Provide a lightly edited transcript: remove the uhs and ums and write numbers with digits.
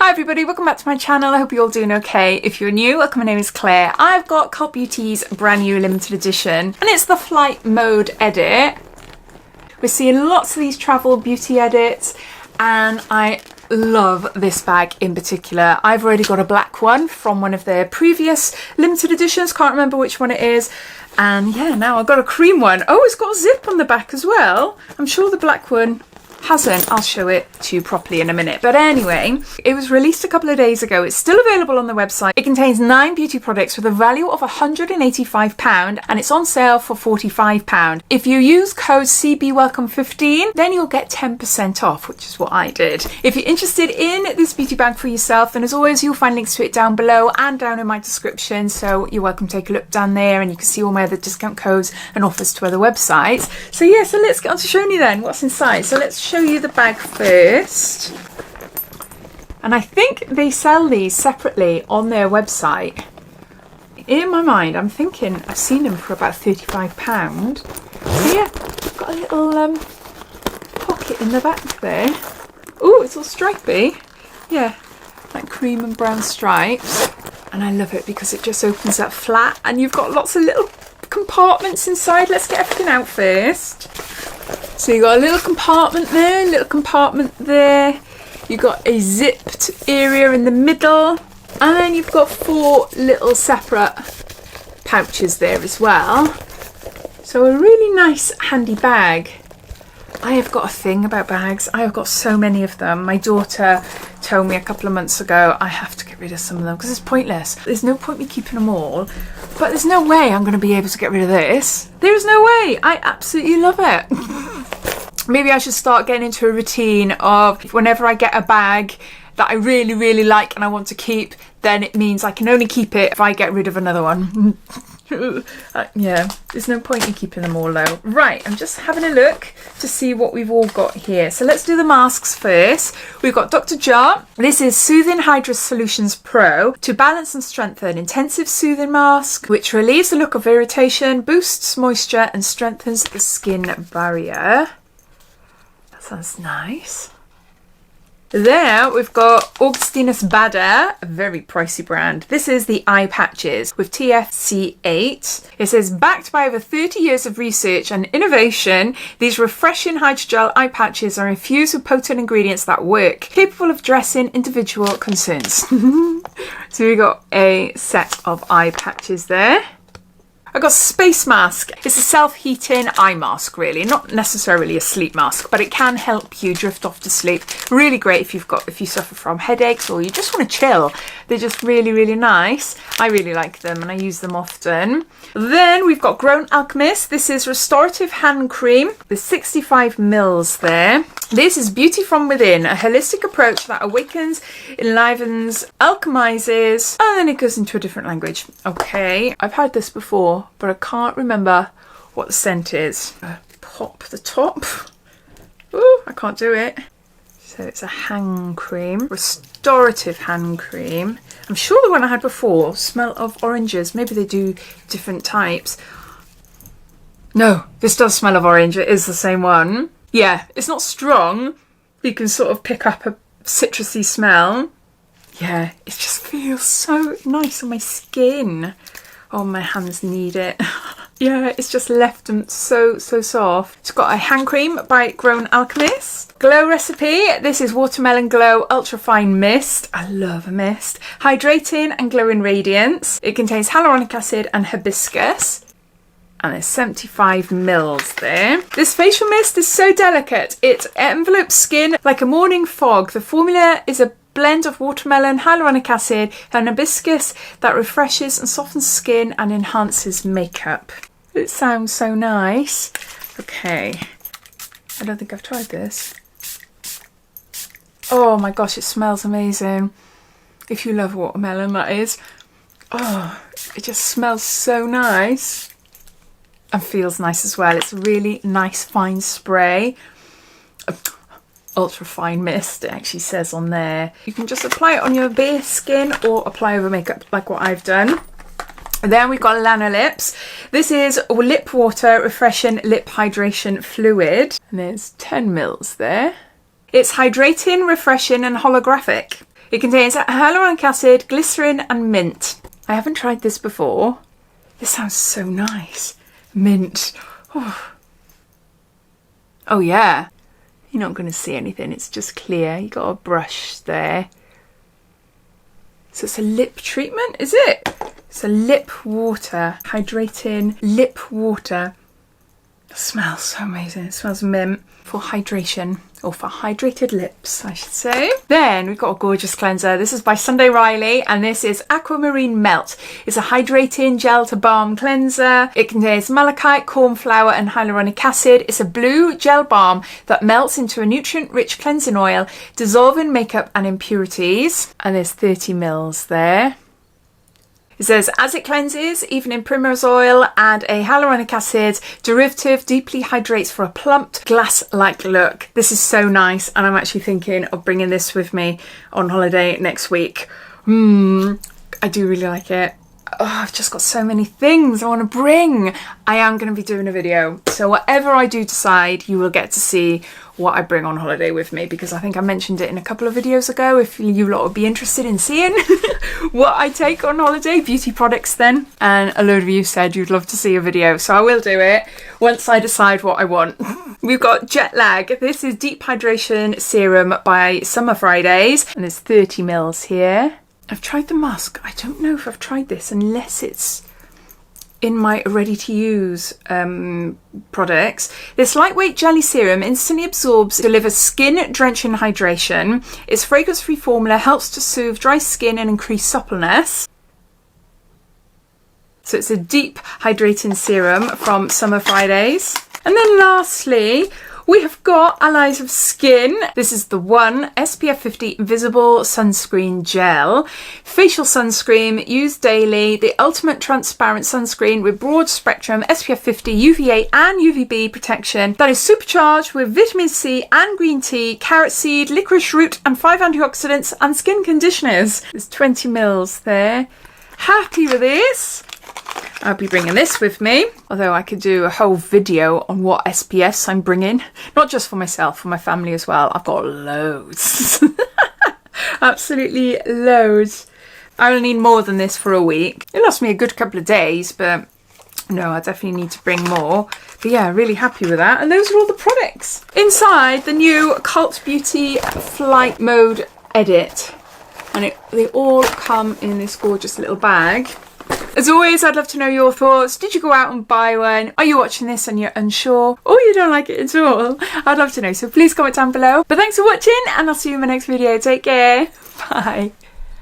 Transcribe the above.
Hi everybody, welcome back to my channel. I hope you're all doing okay. If you're new, welcome, my name is Claire. I've got Cult Beauty's brand new limited edition and it's the Flight Mode edit. We're seeing lots of these travel beauty edits and I love this bag in particular. I've already got a black one from one of their previous limited editions, can't remember which one it is. And yeah, now I've got a cream one. Oh, it's got a zip on the back as well. I'm sure the black one hasn't. I'll show it to you properly in a minute. But anyway, it was released a couple of days ago. It's still available on the website. It contains 9 beauty products with a value of £185 and it's on sale for £45. If you use code CBWelcome15, then you'll get 10% off, which is what I did. If you're interested in this beauty bag for yourself, then as always, you'll find links to it down below and down in my description. So you're welcome to take a look down there and you can see all my other discount codes and offers to other websites. So yeah, so let's get on to showing you then what's inside. So let's show you the bag first. And I think they sell these separately on their website. In my mind, I'm thinking I've seen them for about £35. So yeah, got a little pocket in the back there. Oh, it's all stripy. Yeah, like cream and brown stripes. And I love it because it just opens up flat and you've got lots of little compartments inside. Let's get everything out first. So you've got a little compartment there, a little compartment there. You've got a zipped area in the middle. And then you've got 4 little separate pouches there as well. So a really nice handy bag. I have got a thing about bags. I have got so many of them. My daughter told me a couple of months ago I have to get rid of some of them because it's pointless. There's no point me keeping them all. But there's no way I'm going to be able to get rid of this. There's no way. I absolutely love it. Maybe I should start getting into a routine of whenever I get a bag that I really, really like and I want to keep, then it means I can only keep it if I get rid of another one. Yeah, there's no point in keeping them all though. Right, I'm just having a look to see what we've all got here. So let's do the masks first. We've got Dr.Jart. This is Soothing Hydra Solutions Pro to balance and strengthen intensive soothing mask, which relieves the look of irritation, boosts moisture and strengthens the skin barrier. That sounds nice. There we've got Augustinus, a very pricey brand. This is the eye patches with TFC8. It says, backed by over 30 years of research and innovation, these refreshing hydrogel eye patches are infused with potent ingredients that work, capable of addressing individual concerns. So we got a set of eye patches there. I got Spacemask. It's a self-heating eye mask, really. Not necessarily a sleep mask, but it can help you drift off to sleep. Really great if you suffer from headaches or you just want to chill. They're just really, really nice. I really like them and I use them often. Then we've got Grown Alchemist. This is Restorative Hand Cream. There's 65 mils there. This is Beauty from Within, a holistic approach that awakens, enlivens, alchemizes, and then it goes into a different language. Okay, I've had this before, but I can't remember what the scent is. Pop the top. Ooh, I can't do it. So it's a hand cream, restorative hand cream. I'm sure the one I had before, smell of oranges. Maybe they do different types. No, this does smell of orange. It is the same one. Yeah, it's not strong. You can sort of pick up a citrusy smell. Yeah, it just feels so nice on my skin. Oh, my hands need it. Yeah, it's just left them so soft. It's got a hand cream by Grown Alchemist. Glow recipe. This is Watermelon Glow Ultra Fine Mist. I love a mist. Hydrating and glowing radiance. It contains hyaluronic acid and hibiscus. And there's 75 mils there. This facial mist is so delicate. It envelopes skin like a morning fog. The formula is a blend of watermelon, hyaluronic acid, and hibiscus that refreshes and softens skin and enhances makeup. It sounds so nice. Okay, I don't think I've tried this. Oh my gosh, it smells amazing. If you love watermelon, that is. Oh, it just smells so nice. And feels nice as well. It's a really nice fine spray. Ultra fine mist, it actually says on there. You can just apply it on your bare skin or apply over makeup like what I've done. And then we've got Lanolips. This is Lip Water Refreshing Lip Hydration Fluid. And there's 10 mils there. It's hydrating, refreshing and holographic. It contains hyaluronic acid, glycerin and mint. I haven't tried this before. This sounds so nice. Mint. Oh yeah. You're not going to see anything, it's just clear. You got a brush there. So it's a lip treatment, is it? It's a lip water, hydrating lip water. It smells so amazing. It smells mint for hydration, or for hydrated lips, I should say. Then we've got a gorgeous cleanser. This is by Sunday Riley, and this is Aquamarine Melt. It's a hydrating gel to balm cleanser. It contains malachite, cornflower, and hyaluronic acid. It's a blue gel balm that melts into a nutrient-rich cleansing oil, dissolving makeup and impurities. And there's 30 mils there. It says, as it cleanses, even in primrose oil and a hyaluronic acid derivative, deeply hydrates for a plumped, glass-like look. This is so nice, and I'm actually thinking of bringing this with me on holiday next week. I do really like it. Oh, I've just got so many things I want to bring. I am going to be doing a video, so whatever I do decide, you will get to see what I bring on holiday with me, because I think I mentioned it in a couple of videos ago. If you lot would be interested in seeing what I take on holiday, beauty products then, and a load of you said you'd love to see a video, so I will do it once I decide what I want. We've got Jet Lag. This is Deep Hydration Serum by Summer Fridays, and there's 30 mils here. I've tried the mask. I don't know if I've tried this unless it's in my ready-to-use products. This lightweight jelly serum instantly absorbs, delivers skin-drenching hydration. Its fragrance-free formula helps to soothe dry skin and increase suppleness. So it's a deep hydrating serum from Summer Fridays. And then lastly, we have got Allies of Skin. This is the One SPF 50 Invisible Sunscreen Gel. Facial sunscreen, used daily. The ultimate transparent sunscreen with broad spectrum SPF 50 UVA and UVB protection that is supercharged with vitamin C and green tea, carrot seed, licorice root and 5 antioxidants and skin conditioners. There's 20 mils there. Happy with this. I'll be bringing this with me, although I could do a whole video on what SPFs I'm bringing, not just for myself, for my family as well. I've got loads, absolutely loads. I will need more than this for a week. It lasts me a good couple of days, but no, I definitely need to bring more. But yeah, really happy with that. And those are all the products. Inside, the new Cult Beauty Flight Mode Edit. And they all come in this gorgeous little bag. As always, I'd love to know your thoughts. Did you go out and buy one? Are you watching this and you're unsure? Or you don't like it at all? I'd love to know, so please comment down below. But thanks for watching, and I'll see you in my next video. Take care. Bye.